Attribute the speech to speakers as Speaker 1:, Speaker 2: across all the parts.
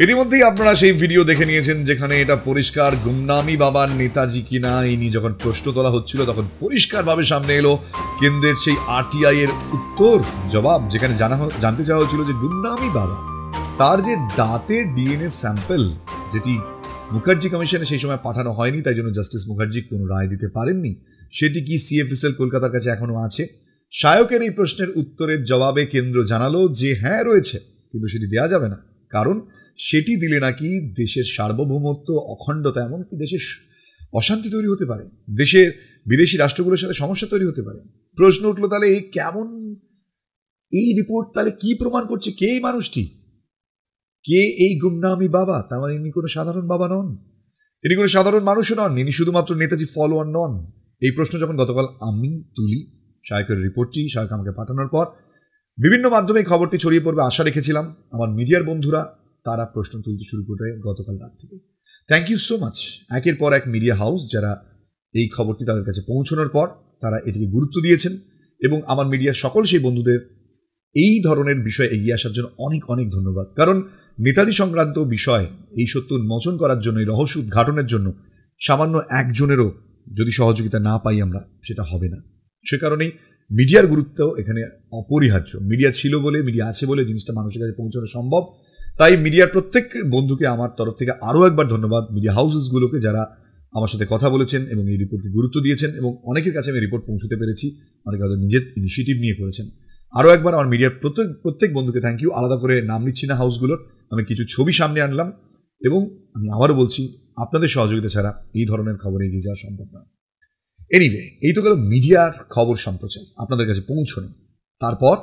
Speaker 1: ইতিমধ্যেই আপনারা সেই ভিডিও দেখে নিয়েছেন যেখানে এটা পরিষ্কার গুমনামি বাবার নেতাজি কিনা এই নিয়ে যখন প্রশ্ন তোলা হচ্ছিল তখন পরিষ্কারভাবে সামনে এলো কেন্দ্রের সেই আরটিআই এর উত্তর জবাব, যেখানে জানতে চাওয়া হচ্ছিল যে গুমনামি বাবা তার যে দাঁতের ডিএনএ স্যাম্পল যেটি মুখার্জি কমিশনে সেই সময় পাঠানো হয়নি, তাই জন্য জাস্টিস মুখার্জি কোনো রায় দিতে পারেননি, সেটি কি সিএফএসএল কলকাতার কাছে এখনো আছে? শায়কের এই প্রশ্নের উত্তরের জবাবে কেন্দ্র জানালো যে হ্যাঁ রয়েছে, কিন্তু সেটি দেওয়া যাবে না, কারণ সেটি দিলে নাকি দেশের সার্বভৌমত্ব, অখণ্ডতা, এমনকি দেশের অশান্তি তৈরি হতে পারে, দেশের বিদেশি রাষ্ট্রগুলোর সাথে সমস্যা তৈরি হতে পারে। প্রশ্ন উঠলো তাহলে এই কেমন, এই রিপোর্ট তাহলে কি প্রমাণ করছে? কে এই মানুষটি, কে এই গুমনামি বাবা? তার মানে ইনি কোনো সাধারণ বাবা নন, ইনি কোনো সাধারণ মানুষও নন, ইনি শুধুমাত্র নেতাজি ফলোয়ার নন। এই প্রশ্ন যখন গতকাল আমি তুলি, শায়কের রিপোর্টটি শায়ক আমাকে পাঠানোর পর বিভিন্ন মাধ্যমে খবরটি ছড়িয়ে পড়বে আশা রেখেছিলাম। আমার মিডিয়ার বন্ধুরা তারা প্রশ্ন তুলতে শুরু করে গতকাল রাত থেকে। থ্যাংক ইউ সো মাচ একের পর এক মিডিয়া হাউস যারা এই খবরটি তাদের কাছে পৌঁছানোর পর তারা এটিকে গুরুত্ব দিয়েছেন, এবং আমার মিডিয়ার সকল সেই বন্ধুদের এই ধরনের বিষয় এগিয়ে আসার জন্য অনেক অনেক ধন্যবাদ। কারণ নেতাজি সংক্রান্ত বিষয় এই সত্য উন্মোচন করার জন্য, এই রহস্য উদ্ঘাটনের জন্য সামান্য একজনেরও যদি সহযোগিতা না পাই আমরা, সেটা হবে না। সে কারণেই মিডিয়ার গুরুত্ব এখানে অপরিহার্য। মিডিয়া ছিল বলে, মিডিয়া আছে বলে জিনিসটা মানুষের কাছে পৌঁছানো সম্ভব। তাই মিডিয়ার প্রত্যেক বন্ধুকে আমার তরফ থেকে আরও একবার ধন্যবাদ, মিডিয়া হাউসেসগুলোকে যারা আমার সাথে কথা বলেছেন এবং এই রিপোর্টকে গুরুত্ব দিয়েছেন, এবং অনেকের কাছে আমি রিপোর্ট পৌঁছতে পেরেছি, অনেকে হয়তো নিজের ইনিশিয়েটিভ নিয়ে করেছেন। আরও একবার আমার মিডিয়ার প্রত্যেক বন্ধুকে থ্যাংক ইউ। আলাদা করে নাম নিচ্ছি না হাউসগুলোর, আমি কিছু ছবি সামনে আনলাম, এবং আমি আবারও বলছি আপনাদের সহযোগিতা ছাড়া এই ধরনের খবর এগিয়ে যাওয়া সম্ভব না। এনিওয়ে, এই তো গেল মিডিয়ার খবর সম্প্রচার আপনাদের কাছে পৌঁছানো। তারপর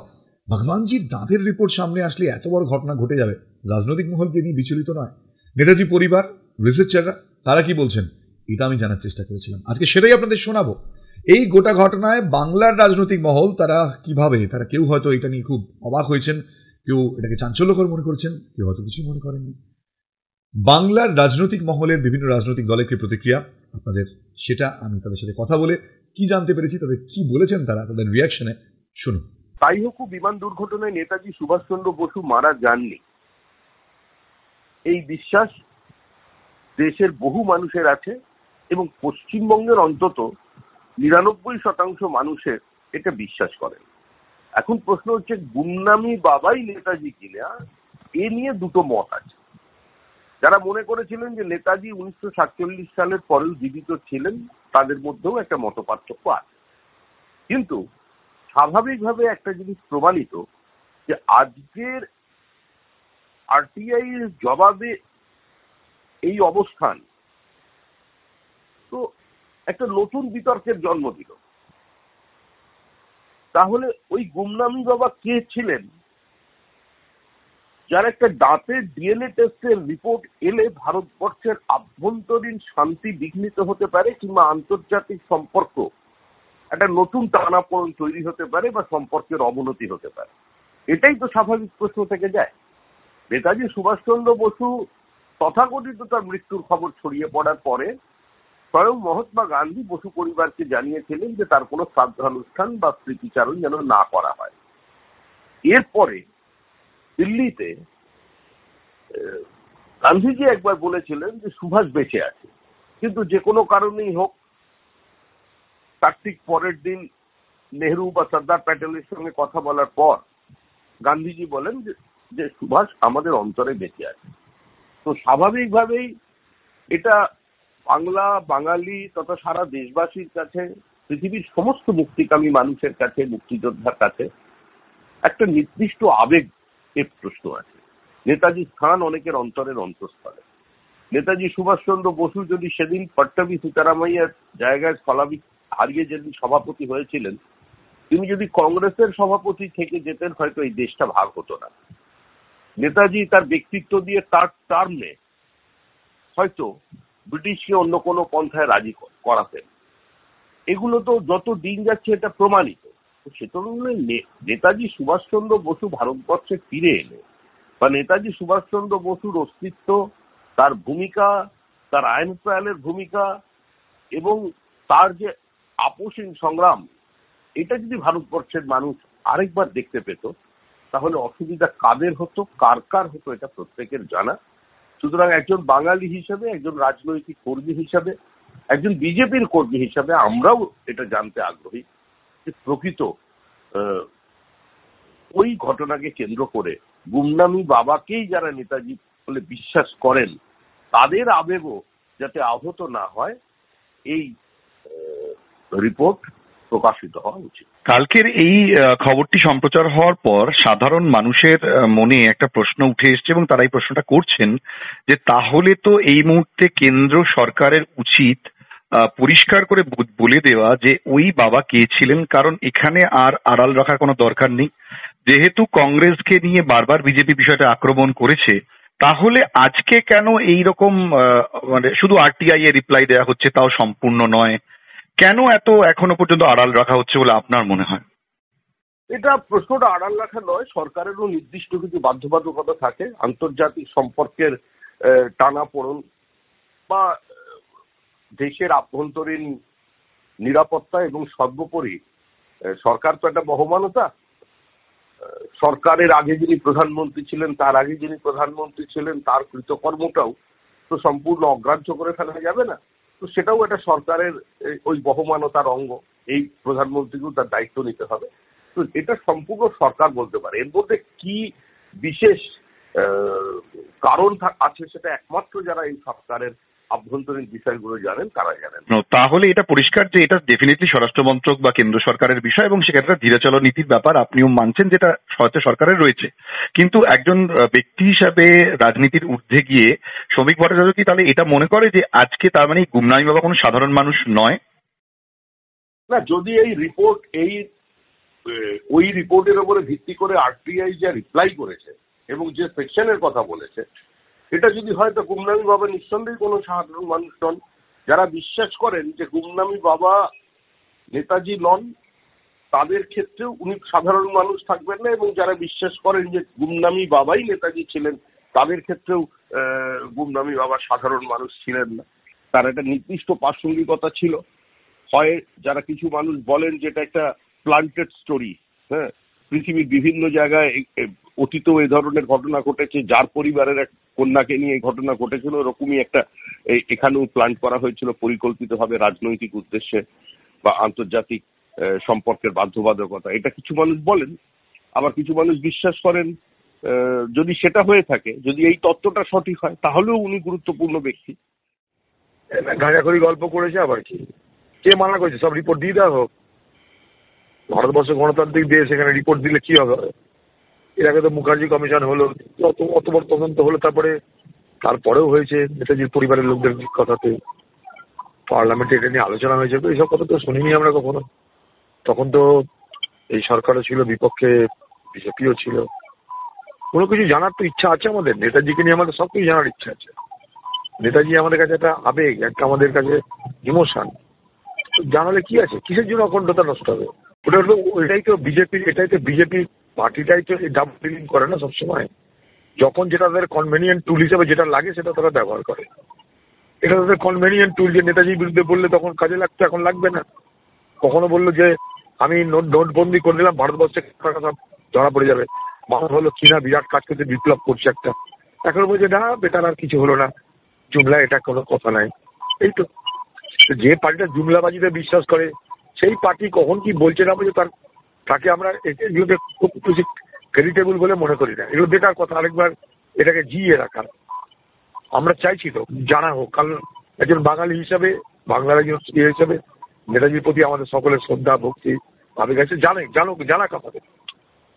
Speaker 1: ভগবানজির দাঁতের রিপোর্ট সামনে আসলে এত বড় ঘটনা ঘটে যাবে, রাজনৈতিক মহলকে নিয়ে বিচলিত নয়, নেতাজি পরিবার, রিসার্চাররা তারা কি বলছেন এটা আমি জানার চেষ্টা করেছিলাম। আজকে সেটাই আপনাদের শোনাবো। এই গোটা ঘটনায় বাংলার রাজনৈতিক মহল তারা কিভাবে, তারা কেউ হয়তো এটা নিয়ে খুব অবাক হয়েছেন, কেউ এটাকে চাঞ্চল্যকর মনে করেছেন, কেউ হয়তো কিছুই মনে করেননি। বাংলার রাজনৈতিক মহলের বিভিন্ন রাজনৈতিক দলের কি প্রতিক্রিয়া আপনাদের, সেটা আমি তাদের সাথে কথা বলে কি জানতে পেরেছি, তাদের কি বলেছেন তারা, তাদের রিয়াকশনে শুনুন।
Speaker 2: তাইহোকু বিমান দুর্ঘটনায় নেতাজি সুভাষচন্দ্র বসু মারা যাননি, এই বিশ্বাস দেশের বহু মানুষের আছে, এবং পশ্চিমবঙ্গের অন্তত ৯৯% মানুষের এটা বিশ্বাস করেন। এখন প্রশ্ন হচ্ছে গুমনামি বাবাই নেতাজি কিনা, এ নিয়ে দুটো মত আছে। যারা মনে করেছিলেন যে নেতাজি ১৯৪৭ সালের পরেও জীবিত ছিলেন, তাদের মধ্যেও একটা মত পার্থক্য আছে। কিন্তু স্বাভাবিকভাবে একটা জিনিস প্রমাণিত যে আজকের আরটিআই এর জবাবে এই অবস্থান তো একটা নতুন বিতর্কের জন্ম দিল। তাহলে ওই গুমনামি বাবা কে ছিলেন, যার একটা দাঁতের ডিএনএ টেস্টের রিপোর্ট এলে ভারতবর্ষের আভ্যন্তরীণ শান্তি বিঘ্নিত হতে পারে, কিংবা আন্তর্জাতিক সম্পর্ক একটা নতুন টানাপোড়েন তৈরি হতে পারে, বা সম্পর্কের অবনতি হতে পারে? এটাই তো স্বাভাবিক প্রশ্ন থেকে যায়। নেতাজি সুভাষচন্দ্র বসু তথাকথিত তার মৃত্যুর খবর ছড়িয়ে পড়ার পরে স্বয়ং মহাত্মা গান্ধী বসু পরিবারকে জানিয়েছিলেন যে তার কোনো শ্রাদ্ধানুষ্ঠান বা স্মৃতিচারণ যেন না করা হয়। এরপরে দিল্লিতে গান্ধীজি একবার বলেছিলেন যে সুভাষ বেঁচে আছে, কিন্তু যে কোনো কারণেই হোক তার ঠিক পরের দিন নেহরু বা সর্দার প্যাটেলের সঙ্গে কথা বলার পর গান্ধীজি বলেন যে সুভাষ আমাদের অন্তরে বেঁচে আছে। তো স্বাভাবিকভাবেই এটা বাংলা, বাঙালি তথা সারা দেশবাসীর কাছে, পৃথিবীর সমস্ত মুক্তিকামী মানুষের কাছে, মুক্তিযোদ্ধার কাছে একটা নির্দিষ্ট আবেগের প্রশ্ন আছে। নেতাজির স্থান অনেকের অন্তরের অন্তঃস্থলে। নেতাজি সুভাষচন্দ্র বসু যদি সেদিন পট্টবী সীতারামাইয়ার জায়গায় স্থলাভি হারিয়ে যেদিন সভাপতি হয়েছিলেন, তিনি যদি কংগ্রেসের সভাপতি থেকে যেতেন, হয়তো এই দেশটা ভাগ হতো না। নেতাজি তার ব্যক্তিত্ব দিয়ে তার টার্মে হয়তো ব্রিটিশকে অন্য কোনো পন্থায় রাজি করাতেন। এগুলো তো যত দিন যাচ্ছে এটা প্রমাণিত। সে তুলনায় নেতাজি সুভাষচন্দ্র বসু ভারতবর্ষে ফিরে এলে, বা নেতাজি সুভাষচন্দ্র বসুর অস্তিত্ব, তার ভূমিকা, তার আইন ট্রায়ালের ভূমিকা, এবং তার যে আপোষহীন সংগ্রাম, এটা যদি ভারতবর্ষের মানুষ আরেকবার দেখতে পেত, তাহলে অসুবিধা কাদের হতো, কার কার হতো, এটা প্রত্যেকের জানা। সুতরাং একজন বাঙালি হিসাবে, একজন রাজনৈতিক কর্মী হিসাবে, একজন বিজেপির কর্মী হিসাবে আমরাও এটা জানতে আগ্রহী যে প্রকৃত ওই ঘটনাকে কেন্দ্র করে গুমনামি বাবাকেই যারা নেতাজি বলে বিশ্বাস করেন তাদের আবেগও যাতে আহত না হয়, এই রিপোর্ট প্রকাশিত হওয়া উচিত।
Speaker 3: কালকের এই খবরটি সম্প্রচার হওয়ার পর সাধারণ মানুষের মনে একটা প্রশ্ন উঠে এসছে এবং তারা এই প্রশ্নটা করছেন যে তাহলে তো এই মুহূর্তে কেন্দ্র সরকারের উচিত পরিষ্কার করে বলে দেওয়া যে ওই বাবা কে ছিলেন, কারণ এখানে আর আড়াল রাখার কোনো দরকার নেই। যেহেতু কংগ্রেসকে নিয়ে বারবার বিজেপি বিষয়টা আক্রমণ করেছে, তাহলে আজকে কেন এই রকম মানে শুধু আরটিআই এ রিপ্লাই দেওয়া হচ্ছে, তাও সম্পূর্ণ নয়, কেন এত এখনো পর্যন্ত আড়াল রাখা হচ্ছে বলে আপনার মনে হয়?
Speaker 2: এটা প্রশ্নটা আড়াল রাখা নয়, সরকারেরও নির্দিষ্ট কিছু বাধ্যবাধকতা থাকে। আন্তর্জাতিক সম্পর্কের টানাপোড়েন বা দেশের আভ্যন্তরীণ নিরাপত্তা এবং সর্বোপরি সরকার তো একটা বহমানতা। সরকারের আগে যিনি প্রধানমন্ত্রী ছিলেন, তার আগে যিনি প্রধানমন্ত্রী ছিলেন, তার কৃতকর্মটাও তো সম্পূর্ণ অগ্রাহ্য করে ফেলা যাবে না। তো সেটাও একটা সরকারের ওই বহমানতার অঙ্গ। এই প্রধানমন্ত্রীকেও তার দায়িত্ব নিতে হবে। তো এটা সম্পূর্ণ সরকার বলতে পারে। এর মধ্যে কি বিশেষ কারণ আছে সেটা একমাত্র যারা এই সরকারের আভ্যন্তরীণ বিষয়গুলো জানেন তারা জানেন।
Speaker 3: তাহলে এটা পরিষ্কার যে এটা ডেফিনেটলি স্বরাষ্ট্র মন্ত্রক বা কেন্দ্র সরকারের বিষয় এবং সেক্ষেত্রে ধীরে নীতির ব্যাপার আপনিও মানছেন যেটা হয়তো সরকারের রয়েছে, কিন্তু একজন ব্যক্তি হিসাবে রাজনীতির ঊর্ধ্বে গিয়ে শ্রমিক ভট্টাচার্য কি তাহলে এটা মনে করে যে আজকে তার মানে গুমনামি বাবা কোনো সাধারণ মানুষ নয়?
Speaker 2: না, যদি এই রিপোর্ট ওই রিপোর্টের উপরে ভিত্তি করে আরটিআই যা রিপ্লাই করেছে এবং যে সেকশনের কথা বলেছে, এটা যদি হয় তো গুমনামি বাবা নিঃসন্দেহে কোনো সাধারণ মানুষ নন। যারা বিশ্বাস করেন যে গুমনামি বাবা নেতাজি নন, তাদের ক্ষেত্রেও উনি সাধারণ মানুষ থাকবেন না, এবং যারা বিশ্বাস করেন যে গুমনামি বাবাই নেতাজি ছিলেন, তাদের ক্ষেত্রেও গুমনামি বাবা সাধারণ মানুষ ছিলেন না। তার একটা নির্দিষ্ট প্রাসঙ্গিকতা ছিল। হয় যারা কিছু মানুষ বলেন যে এটা একটা প্লান্টেড স্টোরি, হ্যাঁ, পৃথিবীর বিভিন্ন জায়গায় অতীতেও এই ধরনের ঘটনা ঘটেছে, যার পরিবারের এক কন্যাকে নিয়ে এই ঘটনা ঘটেছিল, এরকমই একটা এখানেও প্ল্যান করা হয়েছিল পরিকল্পিতভাবে রাজনৈতিক উদ্দেশ্যে বা আন্তর্জাতিক সম্পর্কের বাধ্যবাধকতা, এটা কিছু মানুষ বলেন। আবার কিছু মানুষ বিশ্বাস করেন যদি সেটা হয়ে থাকে, যদি এই তত্ত্বটা সঠিক হয়, তাহলেও উনি গুরুত্বপূর্ণ ব্যক্তি।
Speaker 4: গাঁজাখড়ি গল্প করেছে আবার কি, কে মানা করেছে? সব রিপোর্ট দিয়ে দেওয়া হোক। ভারতবর্ষ গণতান্ত্রিক দেশ, এখানে রিপোর্ট দিলে কি হবে? এর আগে তো মুখার্জি কমিশন হলো, অত বড় তদন্ত হলো, তারপরেও হয়েছে নেতাজির পরিবারের লোকদের কথাতে পার্লামেন্টে এটা নিয়ে আলোচনা হয়েছে। তো এইসব কথা তো শুনিনি আমরা কখনো। তখন তো এই সরকারও ছিল, বিপক্ষে বিজেপিও ছিল। কোনো কিছু জানার তো ইচ্ছা আছে আমাদের, নেতাজিকে নিয়ে আমাদের সবকিছু জানার ইচ্ছা আছে। নেতাজি আমাদের কাছে একটা আবেগ, একটা আমাদের কাছে ইমোশন। জানালে কি আছে? কিসের জন্য অখণ্ডতা নষ্ট হবে? এটাই তো বিজেপি পার্টিটাই তো ডাবল ডিলিং করে না সবসময়। যখন যেটা তাদের কনভেনিয়েন্ট টুল হিসেবে যেটা লাগে সেটা তারা ব্যবহার করে। এটা তাদের কনভেনিয়েন্ট টুল, যে নেতাজির বিরুদ্ধে বললে তখন কাজে লাগতো, এখন লাগবে না। কখনো বললো যে আমি নোটবন্দি করে দিলাম, ভারতবর্ষে সব ধরা পড়ে যাবে, মানুষ হলো চীনা বিরাট কাজ করতে বিপ্লব করছে একটা, এখন বলছে না বেটার আর কিছু হলো না, জুমলা, এটা কোনো কথা নাই। এই তো যে পার্টিটা জুমলাবাজিতে বিশ্বাস করে সেই পার্টি কখন কি বলছে না বলছে তাকে আমরা এগুলোকে খুব বেশি ক্রেডিটেবল বলে মনে করি না। এগুলো বেকার কথা, আরেকবার এটাকে জিয়ে রাখা। আমরা চাইছি তো জানা হোক, কারণ একজন বাঙালি হিসাবে, বাংলার একজন হিসাবে নেতাজির প্রতি আমাদের সকলের শ্রদ্ধা ভক্তি আবেগ আছে। জানা আমাদের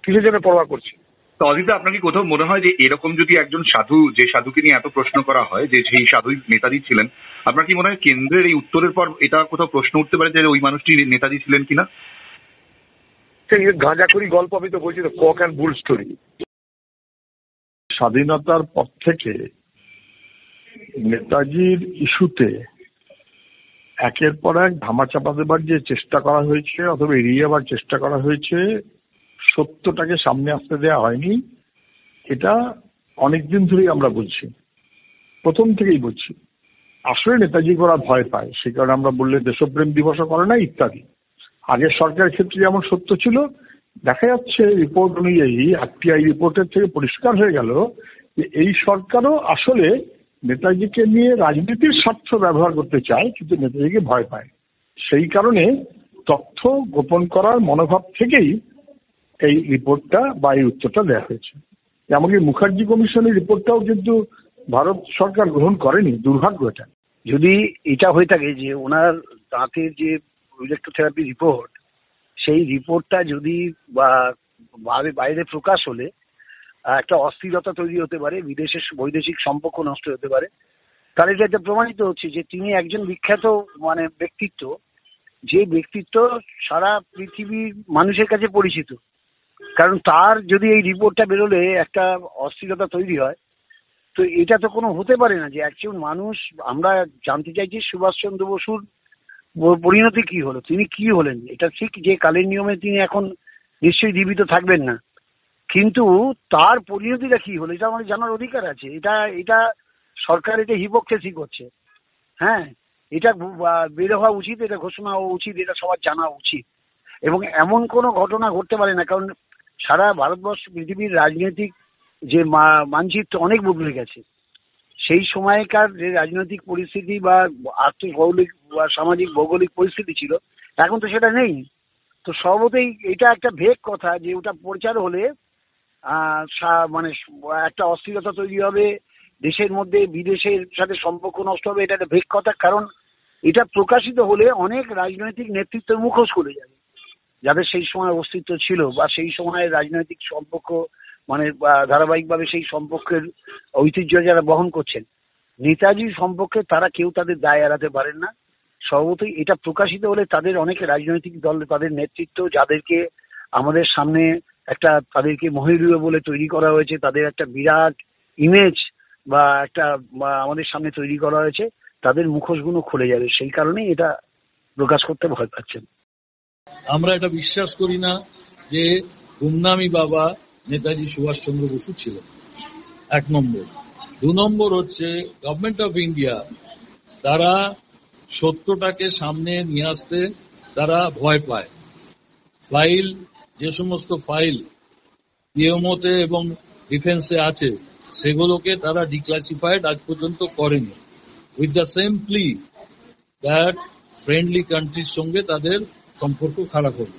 Speaker 4: কিসের জন্য পরোয়া করছি।
Speaker 3: তো অজিত, আপনার কি কোথাও মনে হয় যে এরকম যদি একজন সাধু, যে সাধুকে নিয়ে এত প্রশ্ন করা হয় যে সেই সাধুই নেতাজি ছিলেন, আপনার কি মনে হয় কেন্দ্রের এই উত্তরের পর এটা কোথাও প্রশ্ন উঠতে পারে যে ওই মানুষটি নেতাজি ছিলেন কিনা?
Speaker 4: সেই গাঁজাখড়ি গল্প আমি তো বলছি তো, কক অ্যান্ড বুল স্টোরি।
Speaker 5: স্বাধীনতার পর থেকে নেতাজির ইস্যুতে একের পর এক ধামাচাপা দেবার যে চেষ্টা করা হয়েছে অথবা এড়িয়ে যাবার চেষ্টা করা হয়েছে, সত্যটাকে সামনে আসতে দেওয়া হয়নি। এটা অনেকদিন ধরেই আমরা বলছি, প্রথম থেকেই বলছি। আসলে নেতাজি ওরা ভয় পায়, সে কারণে আমরা বললে দেশপ্রেম দিবসও করে না ইত্যাদি। আগের সরকারের ক্ষেত্রে যেমন সত্য ছিল, দেখা যাচ্ছে রিপোর্ট অনুযায়ী, আরটিআই রিপোর্টের থেকে পরিষ্কার হয়ে গেল যে এই সরকারও আসলে নেতাজিকে নিয়ে রাজনীতির স্বার্থ ব্যবহার করতে চায়, কিন্তু নেতাজিকে ভয় পায়। সেই কারণে তথ্য গোপন করার মনোভাব থেকেই এই রিপোর্টটা বা এই উত্তরটা দেওয়া হয়েছে। এমনকি মুখার্জি কমিশনের রিপোর্টটাও কিন্তু ভারত সরকার গ্রহণ করেনি, দুর্ভাগ্য এটা।
Speaker 6: যদি এটা হয়ে থাকে যে ওনার দাঁতের যে ইলেকট্রোথেরাপি রিপোর্ট, সেই রিপোর্টটা যদি বা বাইরে প্রকাশ হলে একটা অস্থিরতা তৈরি হতে পারে, বৈদেশিক সম্পর্ক নষ্ট হতে পারে, তাহলে এটা প্রমাণিত হচ্ছে যে তিনি একজন বিখ্যাত ব্যক্তিত্ব, যে ব্যক্তিত্ব সারা পৃথিবীর মানুষের কাছে পরিচিত। কারণ তার যদি এই রিপোর্টটা বেরোলে একটা অস্থিরতা তৈরি হয়, তো এটা তো কোনো হতে পারে না যে একজন মানুষ। আমরা জানতে চাইছি সুভাষচন্দ্র বসুর পরিণতি কি হলো, তিনি কি হলেন। এটা ঠিক যে কালের নিয়মে তিনি এখন নিশ্চয়ই জীবিত থাকবেন না, কিন্তু তার পরিণতিটা কি হলো এটা আমাদের জানার অধিকার আছে। এটা সরকার এটা হিপোক্রেসি করছে। হ্যাঁ, এটা বের হওয়া উচিত, এটা ঘোষণা হওয়া উচিত, এটা সবার জানা উচিত। এবং এমন কোনো ঘটনা ঘটতে পারে না, কারণ সারা ভারতবর্ষ পৃথিবীর রাজনৈতিক যে মানচিত্র অনেক বদলে গেছে। সেই সময়কার যে রাজনৈতিক পরিস্থিতি বা আর্থিক ভৌগোলিক বা সামাজিক ভৌগোলিক পরিস্থিতি ছিল, এখন তো সেটা নেই। তো স্বভাবতই এটা একটা ভেগ কথা যে ওটা প্রচার হলে একটা অস্থিরতা তৈরি হবে, দেশের মধ্যে বিদেশের সাথে সম্পর্ক নষ্ট হবে, এটা একটা ভেগ কথা। কারণ এটা প্রকাশিত হলে অনেক রাজনৈতিক নেতৃত্বের মুখোশ খুলে যাবে, যাদের সেই সময় অস্তিত্ব ছিল বা সেই সময় রাজনৈতিক সম্পর্ক ধারাবাহিকভাবে সেই সম্পর্কের ঐতিহ্য যারা বহন করছেন। নেতাজি সম্পর্কে তারা কেউ তাদের দায় এড়াতে পারেন না। স্বভাবতই এটা প্রকাশিত হলে তাদের অনেক রাজনৈতিক দল, তাদের নেতৃত্ব, যাদেরকে আমাদের সামনে তাদেরকে মহিরুহ বলে তৈরি করা হয়েছে, তাদের একটা বিরাট ইমেজ বা আমাদের সামনে তৈরি করা হয়েছে, তাদের মুখোশগুলো খুলে যাবে। সেই কারণেই এটা প্রকাশ করতে ভয় পাচ্ছেন।
Speaker 7: আমরা এটা বিশ্বাস করি না যে গুমনামি বাবা নেতাজি সুভাষচন্দ্র বসু ছিল, 1 নম্বর। 2 নম্বর হচ্ছে গভর্নমেন্ট অফ ইন্ডিয়া, তারা সত্যটাকে সামনে নিয়ে আসতে তারা ভয় পায়। যে সমস্ত ফাইল পিএমওতে এবং ডিফেন্সে আছে সেগুলোকে তারা ডিক্লাসিফাইড আজ পর্যন্ত করেনি, with the same plea that friendly কান্ট্রির সঙ্গে তাদের সম্পর্ক খারাপ হবে।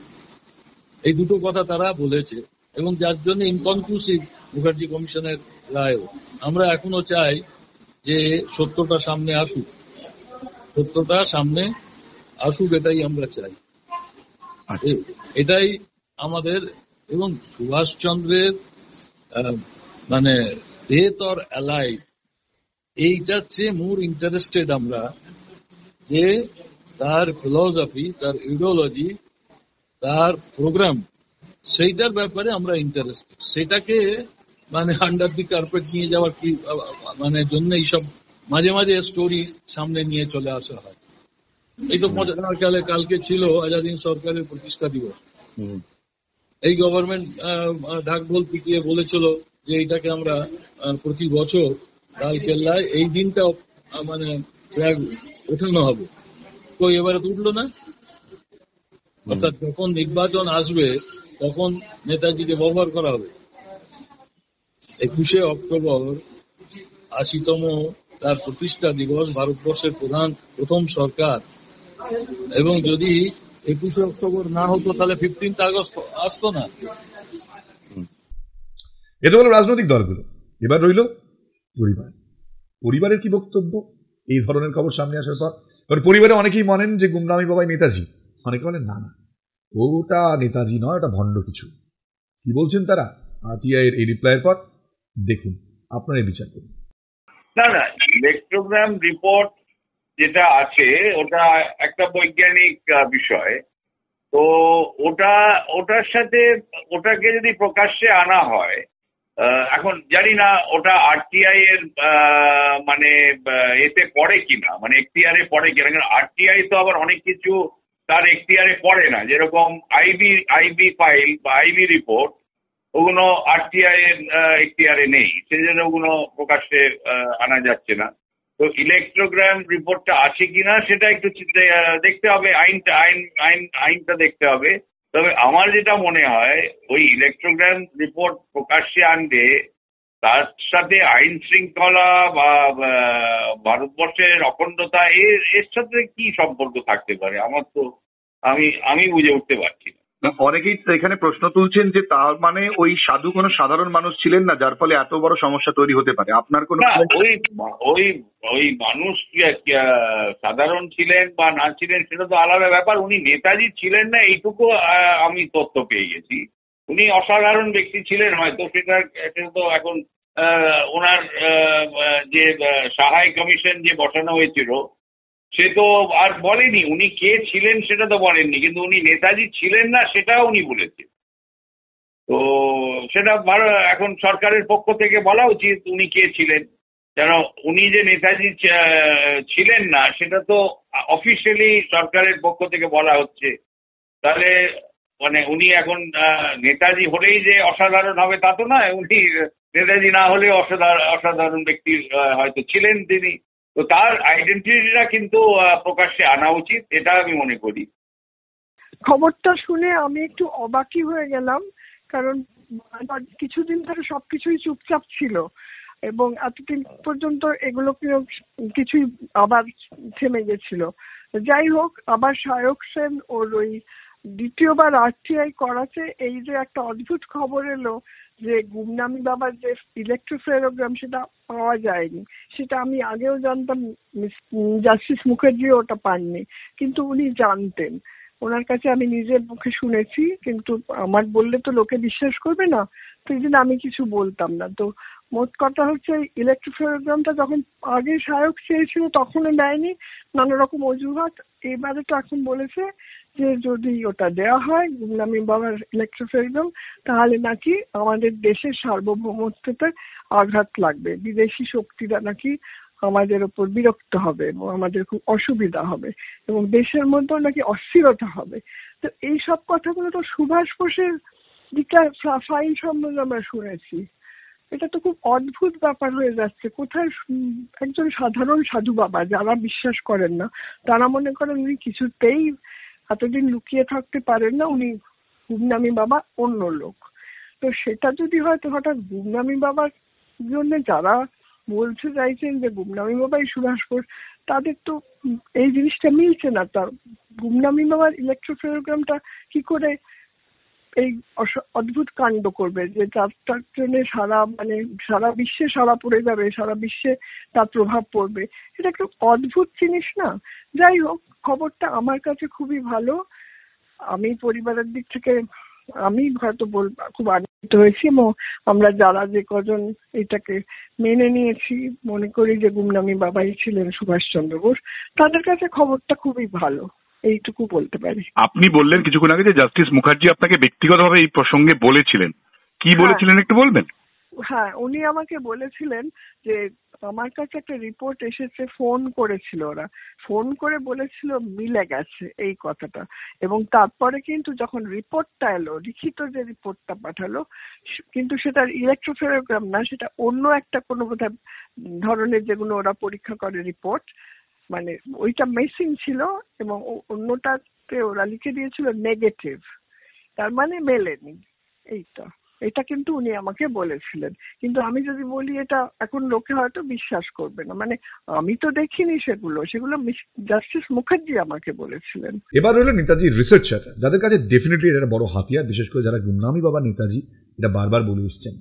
Speaker 7: এই দুটো কথা তারা বলেছে, এবং যার জন্য ইনকনক্লুসিভ মুখার্জি কমিশনের রায়ও। আমরা এখনো চাই যে সত্যটা সামনে আসুক, এটাই আমরা চাই। এটাই আমাদের। এবং সুভাষচন্দ্রের ডেথ অর অ্যালাইভ, এইটার চেয়ে মোর ইন্টারেস্টেড আমরা যে তার ফিলসফি, তার ইডিওলজি, তার প্রোগ্রাম, সেইটার ব্যাপারে আমরা ইন্টারেস্টেড। সেটাকে আন্ডার দি কার্পেট নিয়ে যাওয়ার কি জন্য এইসব মাঝে মাঝে স্টোরি সামনে নিয়ে চলে আসা হয়। এই তো কালকে ছিল আজাদিন সরকারের প্রতিষ্ঠা দিবস। এই গভর্নমেন্ট ঢাকঢোল পিটিয়ে বলেছিল যে এইটাকে আমরা প্রতি বছর লাল কেল্লায় এই দিনটা ফ্ল্যাগ ওঠানো হবে। তো এবারে তো উঠলো না। অর্থাৎ যখন নির্বাচন আসবে তখন নেতাজিকে ব্যবহার করা হবে। 21শে অক্টোবর 80তম তার প্রতিষ্ঠা দিবস, ভারতবর্ষের প্রথম সরকার। এবং যদি 21শে অক্টোবর না হতো তাহলে 15th আগস্ট আসতো না।
Speaker 1: এ তো হলো রাজনৈতিক দলগুলো। এবার রইল পরিবারের কি বক্তব্য এই ধরনের খবর সামনে আসার পর? কারণ পরিবারে অনেকেই মানেন যে গুমনামি বাবাই নেতাজি, অনেকে বলেন না ওটা নেতাজি নয়, ওটা ভণ্ড কিছু। কি বলছেন তারা আরটিআই এর এই রিপ্লাইয়ের পর? দেখুন, আপনারাই বিচার করুন।
Speaker 8: না, ইলেকট্রোগ্রাম রিপোর্ট যেটা আছে ওটা একটা বৈজ্ঞানিক বিষয়। তো ওটার সাথে ওটাকে যদি প্রকাশ্যে আনা হয়, এখন জানি না ওটা আরটিআই এর এতে পড়ে কিনা, এখতিয়ারে পড়ে কিনা। কারণ আরটিআই তো আবার অনেক কিছু তার এখতিয়ারে পড়ে না, যেরকম আইবি ফাইল বা আইবি রিপোর্ট, ওগুলো আরটিআই এর এখতিয়ারে নেই, সেই জন্য ওগুলো প্রকাশ্যে আনা যাচ্ছে না। তো ইলেকট্রোগ্রাম রিপোর্টটা আছে কিনা সেটা একটু দেখতে হবে, আইনটা দেখতে হবে। তবে আমার যেটা মনে হয়, ওই ইলেকট্রোগ্রাম রিপোর্ট প্রকাশ্যে আনলে তার সাথে আইন শৃঙ্খলা বা ভারতবর্ষের অখণ্ডতা এর সাথে কি সম্পর্ক থাকতে পারে? আমার তো আমি বুঝে উঠতে পারছি না।
Speaker 3: অনেকেই এখানে প্রশ্ন তুলছেন যে তার মানে ওই সাধু কোনো সাধারণ মানুষ ছিলেন না, যার ফলে এত বড় সমস্যা তৈরি হতে পারে। আপনার কোনো
Speaker 8: ওই মানুষ সাধারণ ছিলেন বা না ছিলেন সেটা তো আলাদা ব্যাপার। উনি নেতাজি ছিলেন না এইটুকু আমি তথ্য পেয়ে গেছি। উনি অসাধারণ ব্যক্তি ছিলেন হয়তো, সেটা তো এখন ওনার যে সাহাই কমিশন যে বসানো হয়েছিল সে তো আর বলেনি উনি কে ছিলেন, সেটা তো বলেননি, কিন্তু উনি নেতাজি ছিলেন না সেটাও উনি বলেছেন। তো সেটা এখন সরকারের পক্ষ থেকে বলা উচিত উনি কে ছিলেন, কেন উনি যে নেতাজি ছিলেন না সেটা তো অফিসিয়ালি সরকারের পক্ষ থেকে বলা হচ্ছে। তাহলে মানে উনি এখন নেতাজি হলেই যে অসাধারণ হবে তা তো নয়, উনি নেতাজি না হলে অসাধারণ ব্যক্তি হয়তো ছিলেন তিনি। তো তার আইডেন্টিটিটা কিন্তু প্রকাশ্যে আনা উচিত, এটা আমি মনে করি।
Speaker 9: খবরটা শুনে আমি একটু অবাকই হয়ে গেলাম, কারণ কিছুদিন ধরে সবকিছুই চুপচাপ ছিল এবং এতদিন পর্যন্ত এগুলো কিছুই আবার থেমে গেছিল। যাই হোক, আবার সায়ক সেন ওর ওই দ্বিতীয়বার আরটিআই করাতে এই যে একটা অদ্ভুত খবর এলো যে গুমনামি বাবার যে ইলেকট্রোফেরোগ্রাম সেটা পাওয়া যায়নি, সেটা আমি আগেও জানতাম। জাস্টিস মুখার্জি ওটা পাননি, কিন্তু উনি জানতেন। ওনার কাছে আমি নিজের মুখে শুনেছি, কিন্তু আমার বললে তো লোকে বিশ্বাস করবে না, তো এই জন্য আমি কিছু বলতাম না। তো মোট কথা হচ্ছে ইলেকট্রোফেরোগ্রামটা যখন আগে সায়ক চেয়েছিল তখনও দেয়নি, নানা রকম অজুহাত। এবারে তো এখন বলেছে যে যদি ওটা দেওয়া হয় গুমনামি বাবার ইলেকট্রোফেরোগ্রাম, তাহলে নাকি আমাদের দেশের সার্বভৌমত্বতে আঘাত লাগবে, বিদেশি শক্তিরা নাকি আমাদের ওপর বিরক্ত হবে এবং আমাদের খুব অসুবিধা হবে এবং দেশের মধ্যেও নাকি অস্থিরতা হবে। তো এই সব কথাগুলো তো সুভাষ বোসের ফাইল সম্বন্ধে আমরা শুনেছি। এটা তো খুব অদ্ভুত ব্যাপার হয়ে যাচ্ছে। কোথায় একজন সাধারণ সাধু বাবা, যারা বিশ্বাস করেন না তারা মনে করেন উনি কিছুতেই এতদিন লুকিয়ে থাকতে পারেন না, উনি গুমনামি বাবা অন্য লোক। তো সেটা যদি হয় তো হঠাৎ গুমনামি বাবার জন্য যারা বলতে চাইছেন যে গুমনামি বাবাই সুভাষ বোস, তাদের তো এই জিনিসটা মিলছে না। তার গুমনামি বাবার ইলেকট্রোফেরোগ্রামটা কি করে এই অদ্ভুত কাণ্ড করবে যে তার জন্য সারা বিশ্বে সারা পড়ে যাবে, সারা বিশ্বে তার প্রভাব পড়বে? এটা একটু অদ্ভুত জিনিস না? যাই হোক, খবরটা আমার কাছে খুবই ভালো। আমি পরিবারের দিক থেকে আমি হয়তো খুব আনন্দিত হয়েছি এবং আমরা যারা যে কজন এটাকে মেনে নিয়েছি, মনে করি যে গুমনামি বাবাই ছিলেন সুভাষচন্দ্র বোস, তাদের কাছে খবরটা খুবই ভালো, এইটুকু বলতে পারি।
Speaker 3: আপনি বললেন কিছুক্ষণ আগে যে জাস্টিস মুখার্জি আপনাকে ব্যক্তিগতভাবে এই প্রসঙ্গে বলেছিলেন, কি বলেছিলেন একটু বলবেন?
Speaker 9: হ্যাঁ, উনি আমাকে বলেছিলেন যে আমার কাছে একটা রিপোর্ট এসেছে, ফোন করেছিল, ওরা ফোন করে বলেছিল মিলে গেছে এই কথাটা, এবং তারপরে কিন্তু যখন রিপোর্টটা এলো, লিখিত যে রিপোর্টটা পাঠালো, কিন্তু সেটার ইলেকট্রোফেরোগ্রাম না, সেটা অন্য একটা কোনো বোধহয় ধরনের যেগুলো ওরা পরীক্ষা করে রিপোর্ট, মানে ওইটা মেসিং ছিল এবং অন্যটাতে ওরা লিখে দিয়েছিল নেগেটিভ, তার মানে মেলেনি। এটা কিন্তু উনি আমাকে বলেছিলেন। কিন্তু আমি যদি বলি এটা এখন লোকে হয়তো বিশ্বাস করবে না, মানে আমি তো দেখিনি সেগুলো জাস্টিস মুখার্জি আমাকে বলেছিলেন।
Speaker 1: এবার হলো নেতাজি রিসার্চার, যাদের কাছে ডেফিনেটলি এটা বড় হাতিয়ার, বিশেষ করে যারা গুমনামি বাবা নেতাজি এটা বারবার বলে এসছেন।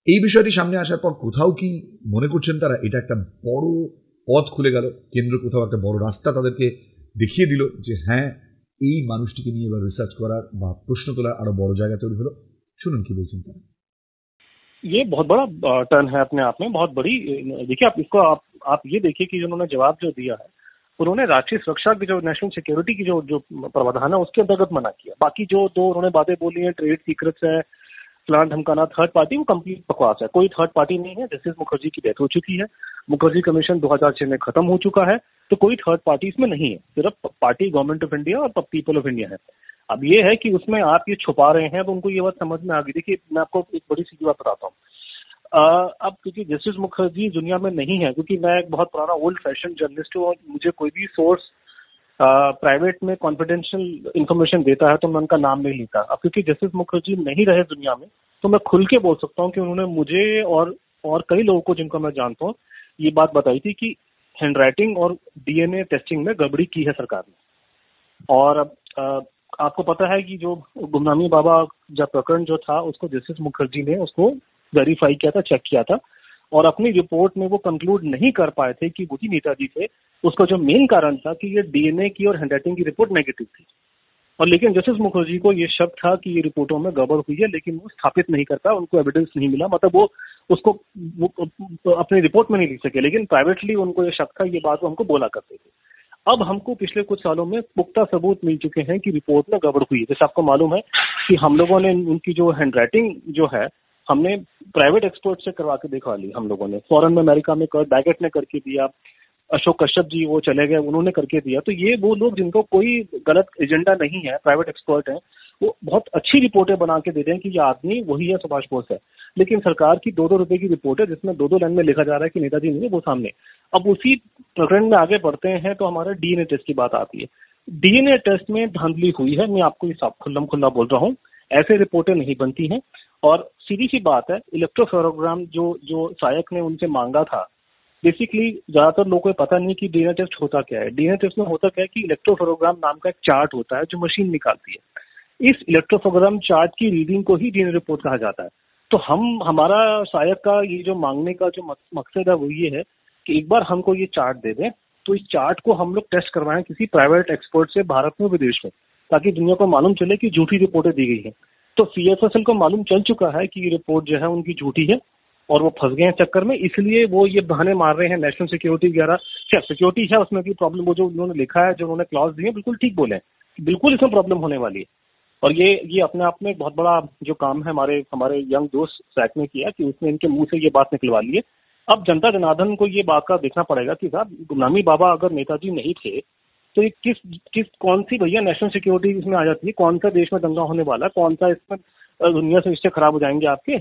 Speaker 1: এই বিষয়টি সামনে আসার পর কোথাও কি মনে করছেন তারা এটা একটা বড় পথ খুলে গেল, কেন্দ্র কোথাও একটা বড় রাস্তা তাদেরকে দেখিয়ে দিল যে হ্যাঁ এই মানুষটিকে নিয়ে এবার রিসার্চ করার বা প্রশ্ন তোলার আরো বড় জায়গা তৈরি হলো? শুনুন কি বলছেন তারা।
Speaker 10: ये बहुत बड़ा टर्न है अपने आप में, बहुत बड़ी। देखिए, आप ये देखिए कि उन्होंने जवाब जो दिया है, उन्होंने राष्ट्रीय सुरक्षा की जो नेशनल सिक्योरिटी की जो प्रावधान है उसके अंतर्गत मना किया। बाकी जो दो उन्होंने बातें बोली हैं, ट्रेड सीक्रेट्स है, प्लान धमकाना, थर्ड पार्टी, वो कंप्लीट बकवास है। कोई थर्ड पार्टी नहीं है। जस्टिस मुखर्जी की डेथ हो चुकी है, मुखर्जी कमीशन 2006 में खत्म हो चुका है, तो कोई थर्ड पार्टी इसमें नहीं है। सिर्फ पार्टी गवर्नमेंट ऑफ इंडिया और पीपल ऑफ इंडिया है। अब ये है कि उसमें आप ये छुपा रहे हैं, तो उनको ये बात समझ में आ गई। देखिए, मैं आपको एक बड़ी सी बात बताता हूँ। अब क्योंकि जस्टिस मुखर्जी दुनिया में नहीं है, क्योंकि मैं एक बहुत पुराना ओल्ड फैशन जर्नलिस्ट हूँ और मुझे कोई भी सोर्स प्राइवेट में कॉन्फिडेंशियल इन्फॉर्मेशन देता है तो मैं उनका नाम नहीं लेता। अब क्योंकि जस्टिस मुखर्जी नहीं रहे दुनिया में, तो मैं खुल के बोल सकता हूँ कि उन्होंने मुझे और और कई लोगों को जिनको मैं जानता हूँ ये बात बताई थी कि हैंडराइटिंग और डीएनए टेस्टिंग में गड़बड़ी की है सरकार ने। और आपको पता है कि जो गुमनामी बाबा जब प्रकरण जो था उसको जस्टिस मुखर्जी ने उसको वेरीफाई किया था, चेक किया था, और अपनी रिपोर्ट में वो कंक्लूड नहीं कर पाए थे कि वही नेताजी थे। उसका जो मेन कारण था कि ये डीएनए की और हैंडराइटिंग की रिपोर्ट नेगेटिव थी, और लेकिन जस्टिस मुखर्जी को ये शक था कि ये रिपोर्टों में गड़बड़ हुई है, लेकिन वो स्थापित नहीं कर पाया, उनको एविडेंस नहीं मिला, मतलब वो उसको अपनी रिपोर्ट में नहीं लिख सके, लेकिन प्राइवेटली उनको ये शक था, ये बात वो हमको बोला करते थे। अब हमको पिछले कुछ सालों में पुख्ता सबूत मिल चुके हैं कि रिपोर्ट में गड़बड़ हुई है। जैसे आपको मालूम है कि हम लोगों ने उनकी जो हैंडराइटिंग जो है हमने प्राइवेट एक्सपर्ट से करवा के दिखवा ली। हम लोगों ने फॉरेन में अमेरिका में कर्ट बैगेट ने करके दिया, अशोक कश्यप जी वो चले गए, उन्होंने करके दिया। तो ये वो लोग जिनको कोई गलत एजेंडा नहीं है, प्राइवेट एक्सपर्ट हैं, वो बहुत अच्छी रिपोर्टें बना के दे रहे हैं कि ये आदमी वही है, सुभाष बोस है। लेकिन सरकार की 2-2 रुपए की रिपोर्ट है जिसमें 2-2 लाइन में लिखा जा रहा है कि नेताजी नहीं है वो सामने। अब उसी प्रकरण में आगे बढ़ते हैं तो हमारा डीएनए टेस्ट की बात आती है। डीएनए टेस्ट में धांधली हुई है, मैं आपको ये साफ खुल्ला बोल रहा हूँ, ऐसे रिपोर्टें नहीं बनती हैं। और सीधी सी बात है, इलेक्ट्रोफेरोग्राम जो सहायक ने उनसे मांगा था, बेसिकली ज्यादातर लोगों को पता नहीं कि डीएनए टेस्ट होता क्या है। डीएनए टेस्ट में होता क्या है कि इलेक्ट्रोफेरोग्राम नाम का एक चार्ट होता है जो मशीन निकालती है। इस इलेक्ट्रोफेरोग्राम चार्ट की रीडिंग को ही डीएनए रिपोर्ट कहा जाता है। तो हमारा सहायक का ये जो मांगने का जो मकसद है वो ये है कि एक बार हमको ये चार्ट दे दें, तो इस चार्ट को हम लोग टेस्ट करवाएं किसी प्राइवेट एक्सपर्ट से भारत में विदेश में, ताकि दुनिया को मालूम चले कि झूठी रिपोर्टें दी गई हैं। तो सीएफएसएल को मालूम चल चुका है कि ये रिपोर्ट जो है उनकी झूठी है और वो फंस गए हैं चक्कर में, इसलिए वो ये बहाने मार रहे हैं नेशनल सिक्योरिटी वगैरह। सिक्योरिटी है उसमें की प्रॉब्लम, वो जो उन्होंने लिखा है, जो उन्होंने क्लॉज दिए, बिल्कुल ठीक बोले हैं, बिल्कुल इसमें प्रॉब्लम होने वाली है। और ये अपने आप में एक बहुत बड़ा जो काम है हमारे यंग दोस्त सैक ने किया कि उसने इनके मुंह से ये बात निकलवा ली है। अब जनता जनार्दन को ये बात का देखना पड़ेगा कि साहब गुमनामी बाबा अगर नेताजी नहीं थे तो ये कौन सी भैया नेशनल सिक्योरिटी इसमें आ जाती है, कौन सा देश में दंगा होने वाला है, कौन सा इसमें दुनिया से रिश्ते खराब हो जाएंगे आपके।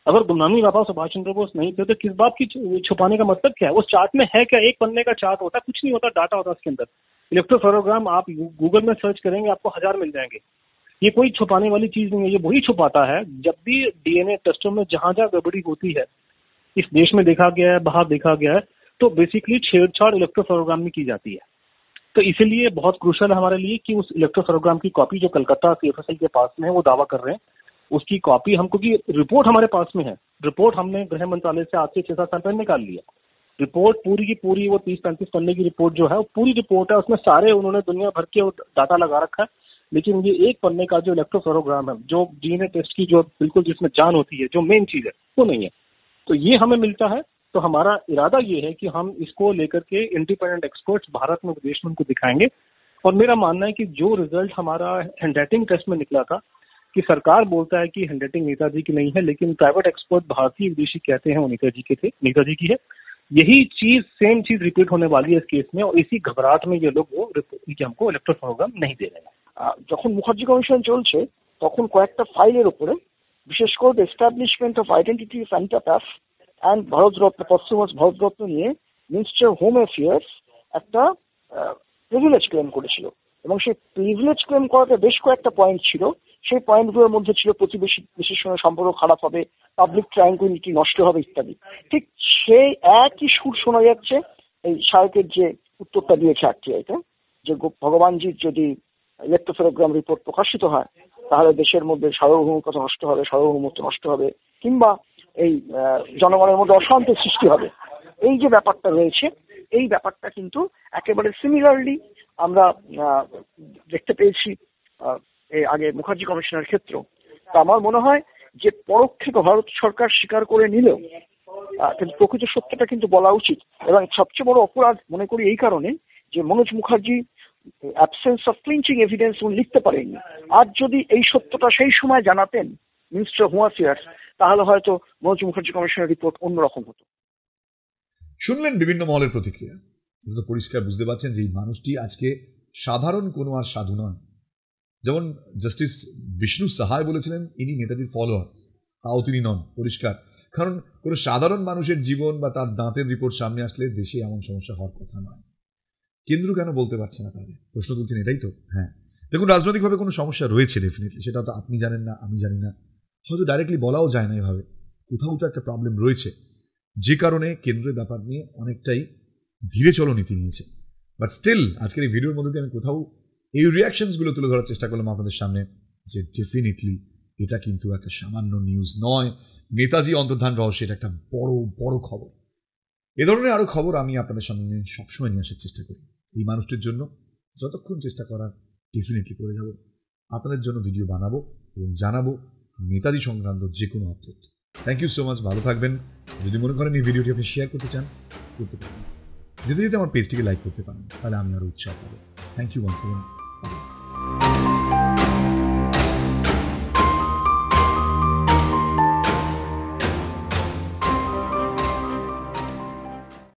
Speaker 10: अगर गुमनामी बाबा सुभाष चंद्र बोस नहीं थे तो किस बात की छुपाने का मतलब क्या है? उस चार्ट में है क्या? एक पन्ने का चार्ट होता है, कुछ नहीं होता, डाटा होता है उसके अंदर। इलेक्ट्रोफेरोग्राम आप गूगल में सर्च करेंगे आपको 1000 मिल जाएंगे। ये कोई छुपाने वाली चीज नहीं है, ये वही छुपाता है। जब भी डीएनए टेस्टों में जहां गड़बड़ी होती है, इस देश में देखा गया है, बाहर देखा गया है, तो बेसिकली छेड़छाड़ इलेक्ट्रोफेरोग्राम में की जाती है। तो इसीलिए बहुत क्रूशल है हमारे लिए कि उस इलेक्ट्रोफेरोग्राम की कॉपी जो कलकत्ता सीएफएसएल के पास में है, वो दावा कर रहे हैं, उसकी कॉपी हमको की रिपोर्ट हमारे पास में है। रिपोर्ट हमने गृह मंत्रालय से आज से 6-7 साल पहले निकाल लिया। रिपोर्ट पूरी की पूरी वो 30-35 पन्ने की रिपोर्ट जो है वो पूरी रिपोर्ट है, उसमें सारे उन्होंने दुनिया भर के डाटा लगा रखा है। लेकिन ये एक पन्ने का जो इलेक्ट्रोफेरोग्राम है, जो डीएनए टेस्ट की जो बिल्कुल जिसमें जान होती है, जो मेन चीज है, वो नहीं है। तो ये हमें मिलता है। तो हमारा इरादा ये है कि हम इसको लेकर के इंडिपेंडेंट एक्सपर्ट्स भारत में विदेश में उनको दिखाएंगे। और मेरा मानना है कि जो रिजल्ट हमारा हैंडराइटिंग टेस्ट में निकला था, कि सरकार बोलता है कि हैंडराइटिंग नेताजी की नहीं है, लेकिन प्राइवेट एक्सपर्ट भारतीय विदेशी कहते हैं वो नेताजी की है। यही चीज सेम चीज रिपीट होने वाली है इस केस में, और इसी घबराहट में ये लोग वो हमको इलेक्ट्रोफेरोग्राम नहीं दे रहे हैं।
Speaker 11: যখন মুখার্জি কমিশন চলছে তখন কয়েকটা ফাইলের উপরে, বিশেষ করে এস্টাবলিশমেন্ট অফ আইডেন্টিটি সেন্টার প্যাফ অ্যান্ড ভারতরত্ন পশ্চিমবঙ্গ ভারতরত্ন নিয়ে মিনিস্টার হোম অ্যাফেয়ার্স একটা প্রিভিলেজ ক্লেম করেছিল, এবং সেই প্রিভিলেজ ক্লেম করাতে বেশ কয়েকটা পয়েন্ট ছিল। সেই পয়েন্টগুলোর মধ্যে ছিল প্রতিবেশী দেশের সঙ্গে সম্পর্ক খারাপ হবে, পাবলিক ট্রাঙ্কুইলিটি নষ্ট হবে ইত্যাদি। ঠিক সেই একই সুর শোনা যাচ্ছে এই সাহেবের যে উত্তরটা দিয়েছে আরটিআইতে, যে ভগবানজির যদি ইলেক্ট্রোফেরোগ্রাম রিপোর্ট প্রকাশিত হয় তাহলে দেশের মধ্যে সার্বভৌমত্ব নষ্ট হবে, সার্বভৌমত্ব নষ্ট হবে, কিংবা এই জনগণের মধ্যে অশান্তির সৃষ্টি হবে। এই যে ব্যাপারটা রয়েছে, এই ব্যাপারটা কিন্তু একেবারে সিমিলারলি আমরা দেখতে পেয়েছি এই আগে মুখার্জি কমিশনের ক্ষেত্রেও। তা আমার মনে হয় যে পরোক্ষে ভারত সরকার স্বীকার করে নিলেও কিন্তু প্রকৃত সত্যটা কিন্তু বলা উচিত। এবং সবচেয়ে বড় অপরাধ মনে করি এই কারণে যে Manoj Mukherjee absence of clinching evidence উনি লিখতে পারেননি। আর যদি এই সত্যটা সেই সময় জানাতেন মিনিস্টার হোম অ্যাফেয়ার্স, তাহলে হয়তো মনোজ মুখার্জি কমিশনের রিপোর্ট অন্যরকম হতো।
Speaker 1: শুনলেন বিভিন্ন মহলের প্রতিক্রিয়া। তো পরিষ্কার বুঝতে পারছেন যে এই মানুষটি আজকে সাধারণ কোনো আর সাধু নয়। যেমন জাস্টিস বিষ্ণু সাহায় বলেছিলেন ইনি নেতাজির ফলোয়ার, তাও তিনি নন, পরিষ্কার। কারণ কোনো সাধারণ মানুষের জীবন বা তার দাঁতের রিপোর্ট সামনে আসলে দেশে এমন সমস্যা হওয়ার কথা নয়। কেন্দ্র কেন বলতে পারছে না? তাহলে প্রশ্ন তুলছেন, এটাই তো। হ্যাঁ, দেখুন, রাজনৈতিকভাবে কোনো সমস্যা রয়েছে ডেফিনেটলি, সেটা তো আপনি জানেন না, আমি জানি না, হয়তো ডাইরেক্টলি বলাও যায় না এভাবে। কোথাও তো একটা প্রবলেম রয়েছে। যে কারণে কেন্দ্রের ব্যাপার নিয়ে অনেকটাই ধীরে চলো নীতি নিয়েছে। বাট স্টিল আজকের এই ভিডিওর মধ্যে দিয়ে আমি কোথাও এই রিয়াকশনসগুলো তুলে ধরার চেষ্টা করলাম আপনাদের সামনে, যে ডেফিনেটলি এটা কিন্তু একটা সামান্য নিউজ নয়। নেতাজি অন্তর্ধান রহস্য এটা একটা বড় বড় খবর। এ ধরনের আরও খবর আমি আপনাদের সামনে সবসময় নিয়ে আসার চেষ্টা করি। এই মানুষটির জন্য যতক্ষণ চেষ্টা করার ডেফিনেটলি করে যাব। আপনাদের জন্য ভিডিও বানাবো এবং জানাবো নেতাজি সংক্রান্ত যে কোনো update. Thank you so much, ভালো থাকবেন। যদি মনে করেন এই ভিডিওটি আপনি শেয়ার করতে চান করতে পারেন, যেতে যেতে আমার পেজটিকে লাইক করতে পারেন, তাহলে আমি আরও উৎসাহ পাবো। Thank you once again.